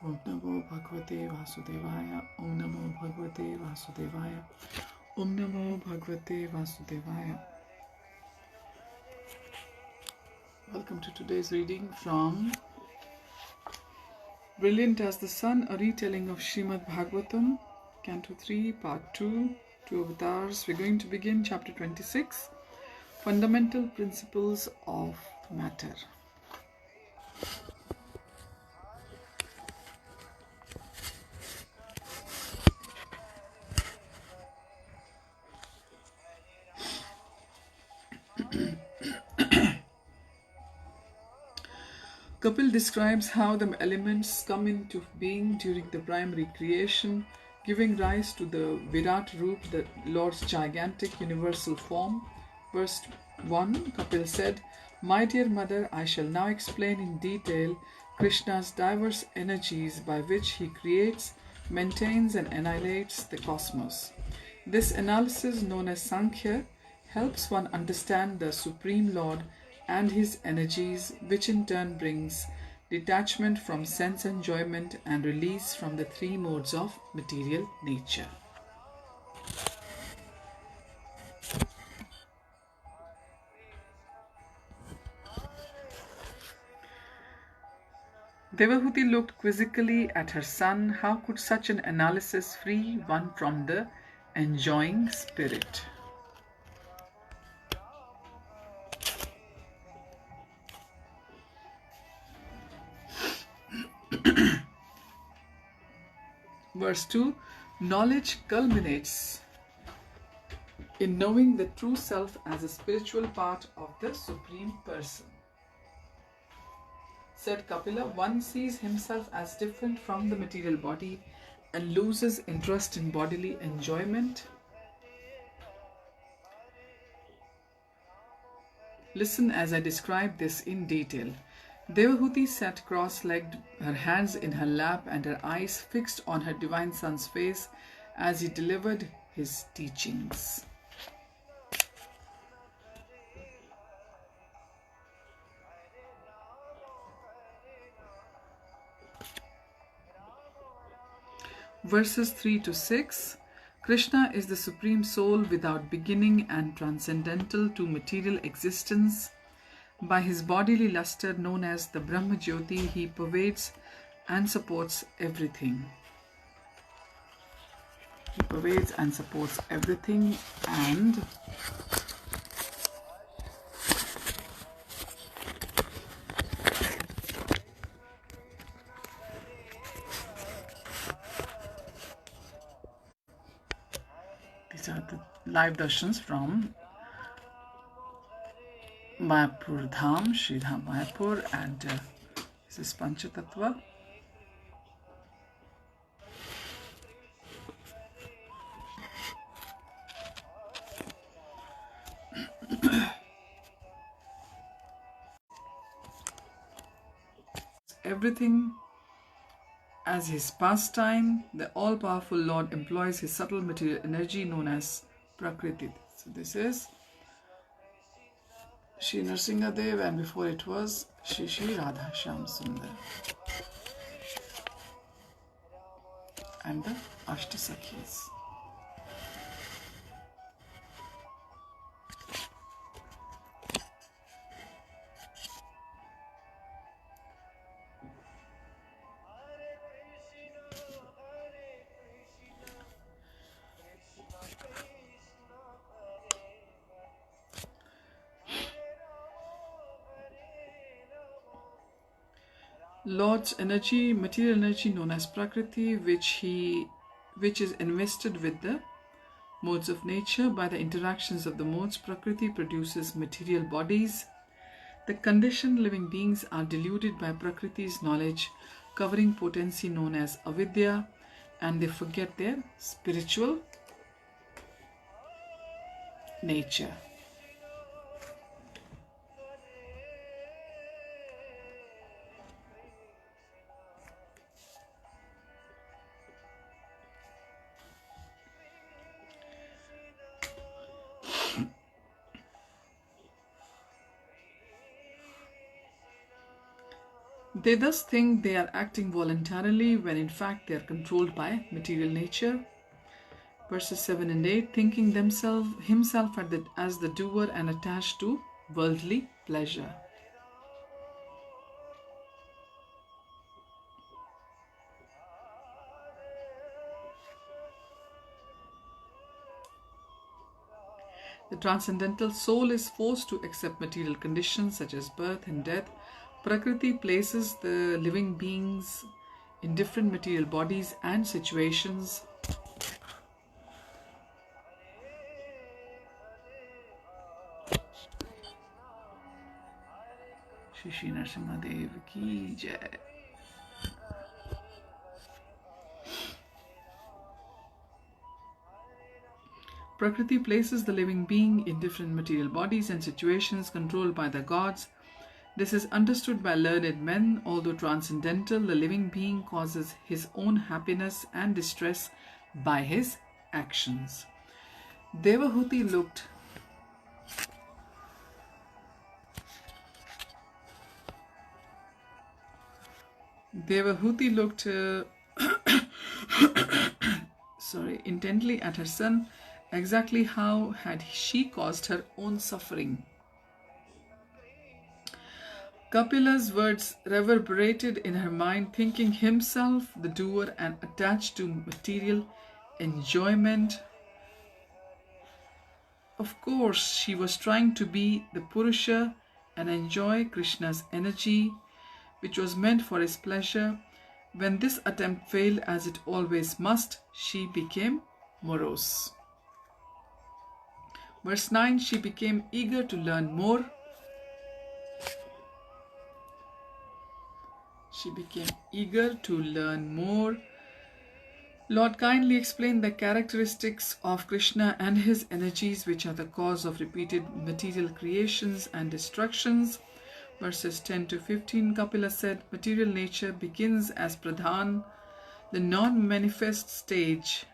Om Namo Bhagavate Vasudevaya. Om Namo Bhagavate Vasudevaya. Om Namo Bhagavate Vasudevaya. Welcome to today's reading from Brilliant as the Sun, a retelling of Srimad Bhagavatam, Canto 3, Part 2, Two Avatars. We're going to begin Chapter 26, Fundamental Principles of Matter. Kapil describes how the elements come into being during the primary creation, giving rise to the Virat Roop, the Lord's gigantic universal form. Verse 1, Kapil said, "My dear mother, I shall now explain in detail Krishna's diverse energies by which he creates, maintains and annihilates the cosmos. This analysis, known as Sankhya, helps one understand the Supreme Lord and his energies, which in turn brings detachment from sense enjoyment and release from the three modes of material nature." Devahuti looked quizzically at her son. How could such an analysis free one from the enjoying spirit? Verse 2, knowledge culminates in knowing the true self as a spiritual part of the Supreme Person. Said Kapila, one sees himself as different from the material body and loses interest in bodily enjoyment. Listen as I describe this in detail. Devahuti sat cross-legged, her hands in her lap and her eyes fixed on her divine son's face as he delivered his teachings. Verses 3 to 6. Krishna is the Supreme Soul without beginning and transcendental to material existence. By his bodily luster known as the Brahma Jyoti, he pervades and supports everything. He pervades and supports everything, and these are the live darshans from Mayapur Dham, Shri Dham Mayapur, and this is Panchatattva. Everything as his pastime, the all-powerful Lord employs his subtle material energy known as Prakriti. So this is Shri Nrsimhadev, and before it was Shri Radha Shyam Sundar and the Ashtasakhis. Lord's energy, material energy known as Prakriti, which is invested with the modes of nature. By the interactions of the modes, Prakriti produces material bodies. The conditioned living beings are deluded by Prakriti's knowledge, covering potency known as avidya, and they forget their spiritual nature. They thus think they are acting voluntarily when in fact they are controlled by material nature. Verses 7 and 8, thinking himself as the doer and attached to worldly pleasure. The transcendental soul is forced to accept material conditions such as birth and death. Prakriti places the living beings in different material bodies and situations. Shri Narasimhadev ki jai. Prakriti places the living being in different material bodies and situations controlled by the gods. This is understood by learned men. Although transcendental, the living being causes his own happiness and distress by his actions. Devahuti looked intently at her son. Exactly how had she caused her own suffering? Kapila's words reverberated in her mind, thinking himself the doer and attached to material enjoyment. Of course, she was trying to be the Purusha and enjoy Krishna's energy, which was meant for his pleasure. When this attempt failed, as it always must, she became morose. Verse 9, she became eager to learn more. She became eager to learn more. Lord kindly explained the characteristics of Krishna and his energies, which are the cause of repeated material creations and destructions. Verses 10 to 15, Kapila said, material nature begins as Pradhan, the non-manifest stage.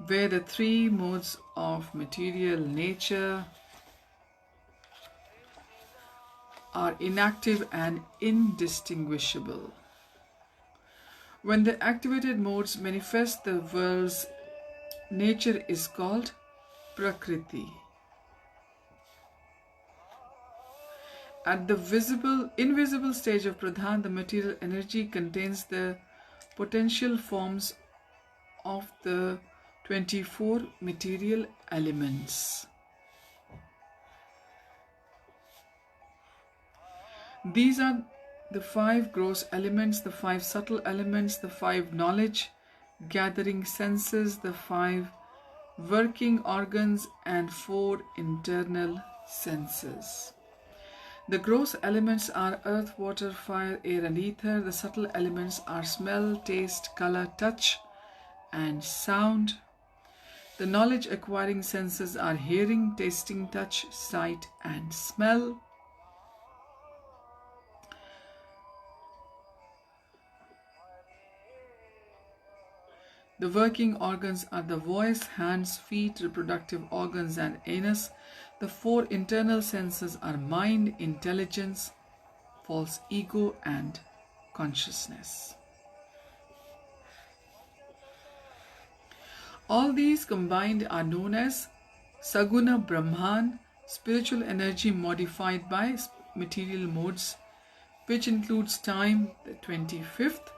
Where the three modes of material nature are inactive and indistinguishable. When the activated modes manifest, the world's nature is called Prakriti. At the invisible stage of Pradhan, the material energy contains the potential forms of the 24 material elements. These are the 5 gross elements, the 5 subtle elements, the 5 knowledge gathering senses, the 5 working organs, and 4 internal senses. The gross elements are earth, water, fire, air, and ether. The subtle elements are smell, taste, color, touch, and sound. The knowledge acquiring senses are hearing, tasting, touch, sight, and smell. The working organs are the voice, hands, feet, reproductive organs, and anus. The 4 internal senses are mind, intelligence, false ego, and consciousness. All these combined are known as Saguna Brahman, spiritual energy modified by material modes, which includes time, the 25th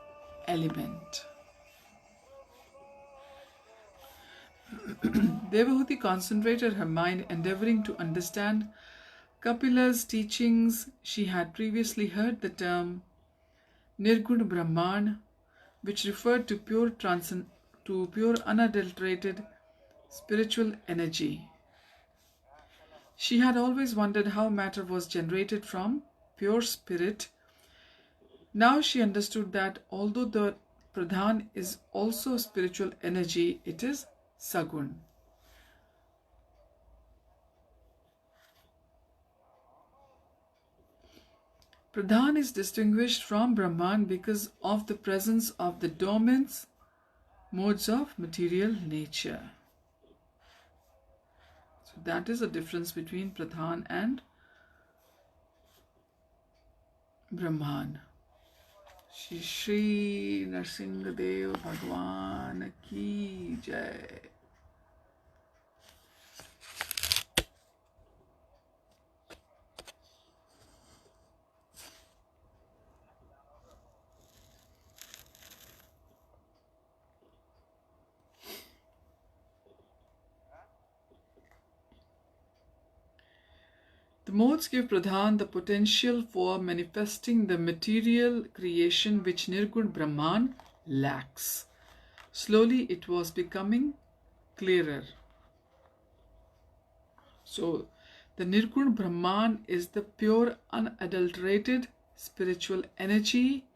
element. Devahuti concentrated her mind, endeavoring to understand Kapila's teachings. She had previously heard the term Nirgun Brahman, which referred to pure unadulterated spiritual energy. She had always wondered how matter was generated from pure spirit. Now she understood that although the Pradhan is also spiritual energy, it is Sagun. Pradhan is distinguished from Brahman because of the presence of the dormant modes of material nature. So that is the difference between Pradhan and Brahman. Shri Shri Narsingadev Bhagwan Ki Jai. The modes give Pradhan the potential for manifesting the material creation which Nirgun Brahman lacks. Slowly it was becoming clearer. So, the Nirgun Brahman is the pure, unadulterated spiritual energy,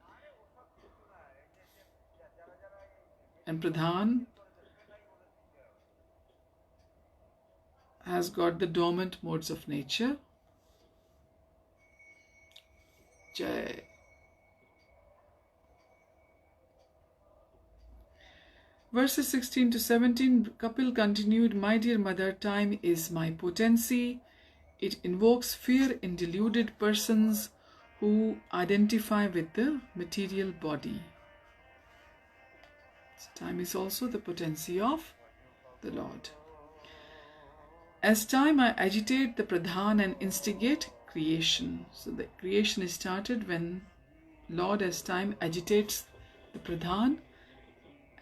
and Pradhan has got the dormant modes of nature. Jai. Verses 16 to 17, Kapil continued, "My dear mother, time is my potency. It invokes fear in deluded persons who identify with the material body." So time is also the potency of the Lord. As time, I agitate the Pradhan and instigate creation. So the creation is started when Lord as time agitates the Pradhan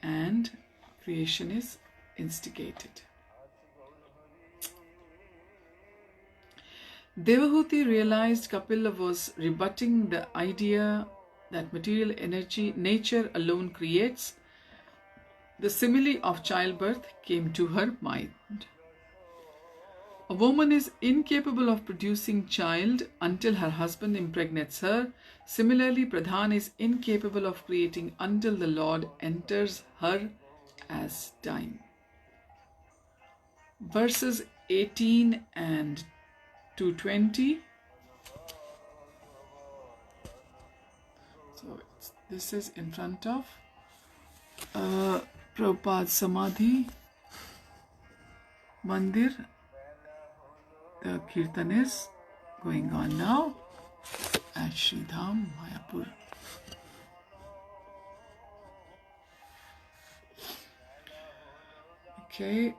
and creation is instigated. Devahuti realized Kapila was rebutting the idea that material energy, nature alone creates. The simile of childbirth came to her mind. A woman is incapable of producing child until her husband impregnates her. Similarly, Pradhan is incapable of creating until the Lord enters her as time. Verses 18 and 220. So this is in front of Prabhupada's Samadhi Mandir. The Kirtan is going on now at Sridham, Mayapur. Okay.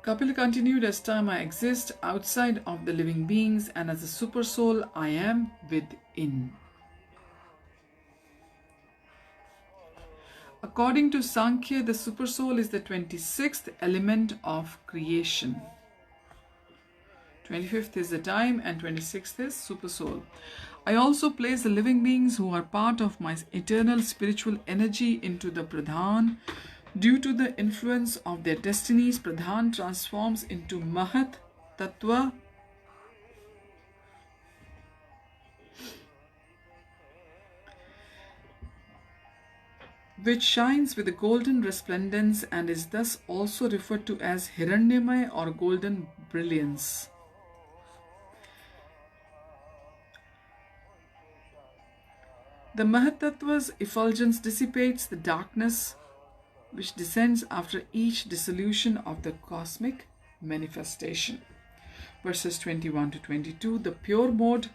Kapil continued, "As time I exist outside of the living beings, and as a super soul I am within." According to Sankhya, the super soul is the 26th element of creation. 25th is the time and 26th is super soul. I also place the living beings who are part of my eternal spiritual energy into the Pradhan. Due to the influence of their destinies, Pradhan transforms into Mahat Tattva, which shines with a golden resplendence and is thus also referred to as Hiranyamay or golden brilliance. The Mahatattva's effulgence dissipates the darkness which descends after each dissolution of the cosmic manifestation. Verses 21 to 22, the pure mode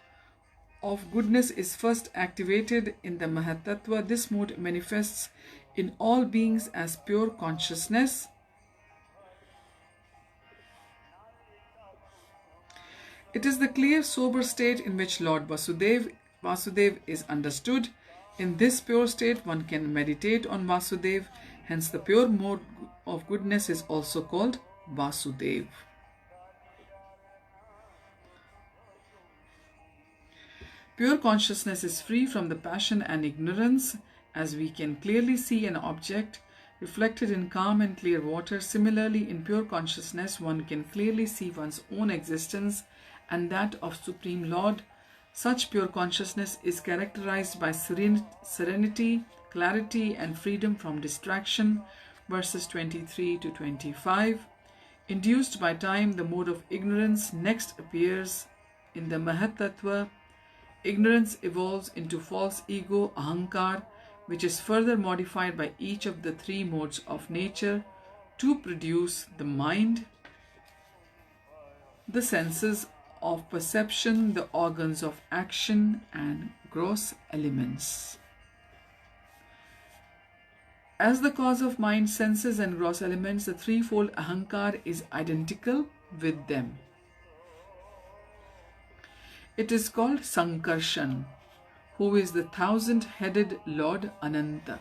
of goodness is first activated in the Mahatattva. This mode manifests in all beings as pure consciousness. It is the clear, sober state in which Lord Vasudev is understood. In this pure state, one can meditate on Vasudev. Hence, the pure mode of goodness is also called Vasudev. Pure consciousness is free from the passion and ignorance, as we can clearly see an object reflected in calm and clear water. Similarly, in pure consciousness, one can clearly see one's own existence and that of Supreme Lord. Such pure consciousness is characterized by serenity, clarity, and freedom from distraction. Verses 23 to 25. Induced by time, the mode of ignorance next appears in the Mahatattva. Ignorance evolves into false ego, ahankar, which is further modified by each of the three modes of nature to produce the mind, the senses of perception, the organs of action, and gross elements. As the cause of mind, senses, and gross elements, the threefold ahankar is identical with them. It is called Sankarshan, who is the thousand-headed Lord Ananta,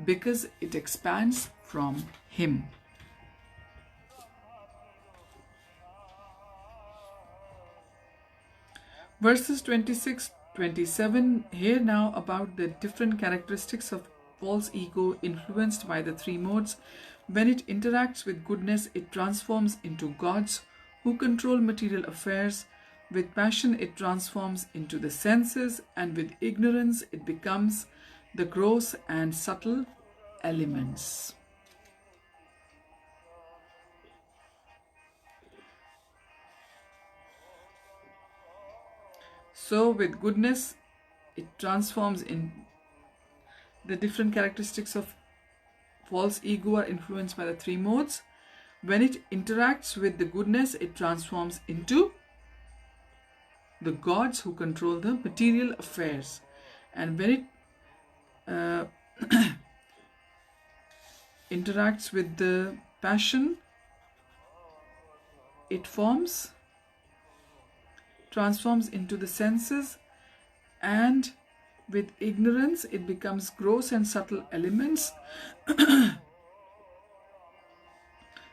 because it expands from him. Verses 26-27 here now about the different characteristics of false ego influenced by the three modes. When it interacts with goodness, it transforms into gods who control material affairs. With passion, it transforms into the senses, and with ignorance, it becomes the gross and subtle elements. So with goodness, it transforms in the different characteristics of false ego are influenced by the three modes. When it interacts with the goodness, it transforms into the gods who control the material affairs. And when it interacts with the passion, it transforms into the senses, and with ignorance it becomes gross and subtle elements.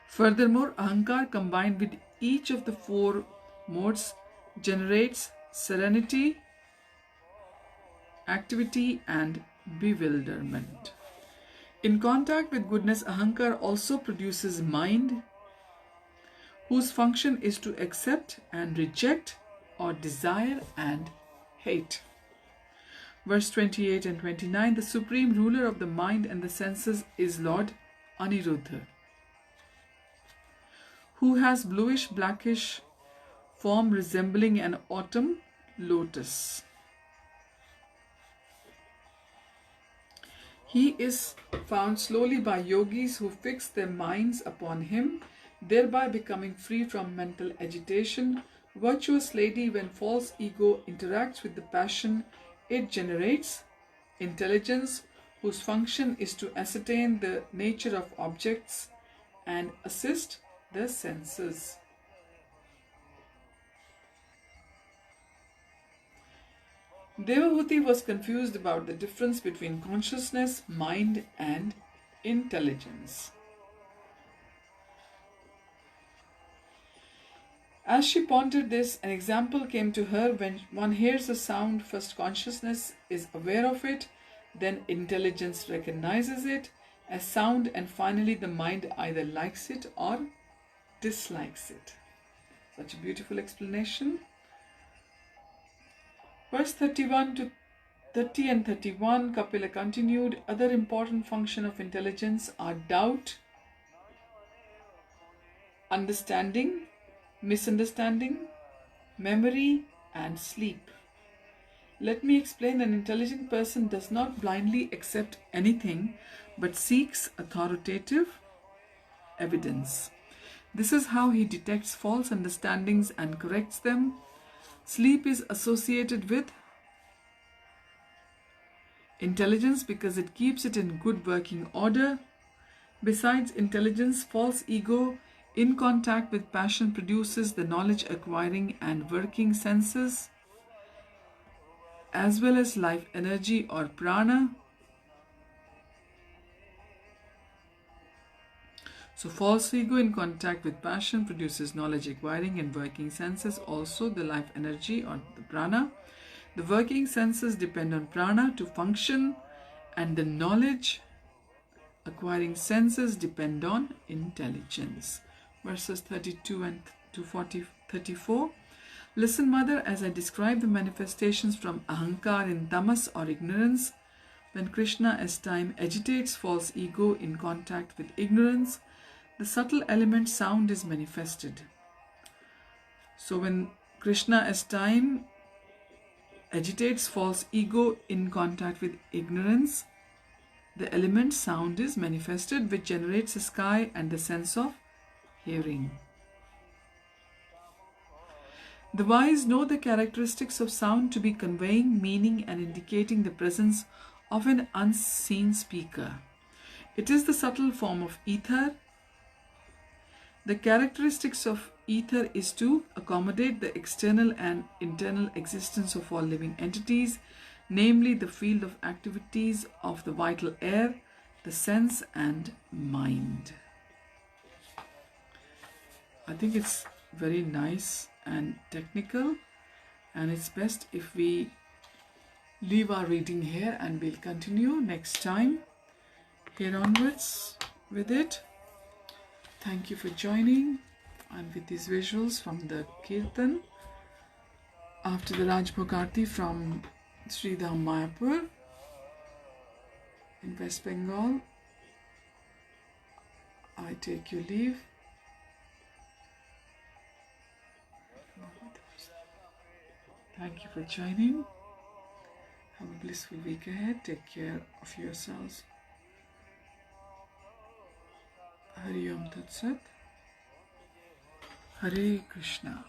Furthermore, ahankar combined with each of the four modes generates serenity, activity, and bewilderment. In contact with goodness, ahankar also produces mind, whose function is to accept and reject, or desire and hate. Verse 28 and 29, the supreme ruler of the mind and the senses is Lord Aniruddha, who has bluish blackish form resembling an autumn lotus. He is found slowly by yogis who fix their minds upon him, thereby becoming free from mental agitation. Virtuous lady, when false ego interacts with the passion, it generates intelligence, whose function is to ascertain the nature of objects and assist the senses. Devahuti was confused about the difference between consciousness, mind, and intelligence. As she pondered this, an example came to her. When one hears a sound, first consciousness is aware of it, then intelligence recognizes it as sound, and finally the mind either likes it or dislikes it. Such a beautiful explanation. Verse 31 to 30 and 31, Kapila continued, other important functions of intelligence are doubt, understanding, misunderstanding, memory, and sleep. Let me explain. An intelligent person does not blindly accept anything but seeks authoritative evidence. This is how he detects false understandings and corrects them. Sleep is associated with intelligence because it keeps it in good working order. Besides intelligence, false ego in contact with passion produces the knowledge acquiring and working senses, as well as life energy or prana. So false ego in contact with passion produces knowledge acquiring and working senses, also the life energy or the prana. The working senses depend on prana to function, and the knowledge acquiring senses depend on intelligence. Verses 32 and to 34. Listen, mother, as I describe the manifestations from ahankar in tamas or ignorance. When Krishna as time agitates false ego in contact with ignorance, the subtle element sound is manifested. So when Krishna as time agitates false ego in contact with ignorance, the element sound is manifested, which generates a sky and the sense of hearing. The wise know the characteristics of sound to be conveying meaning and indicating the presence of an unseen speaker. It is the subtle form of ether. The characteristics of ether is to accommodate the external and internal existence of all living entities, namely the field of activities of the vital air, the sense and mind. I think it's very nice and technical, and it's best if we leave our reading here and we'll continue next time here onwards with it. Thank you for joining, and with these visuals from the Kirtan after the Rajbhog Aarti from Sri Dham Mayapur in West Bengal, I take your leave. Thank you for joining. Have a blissful week ahead. Take care of yourselves. Hari Om Tat Sat. Hare Krishna.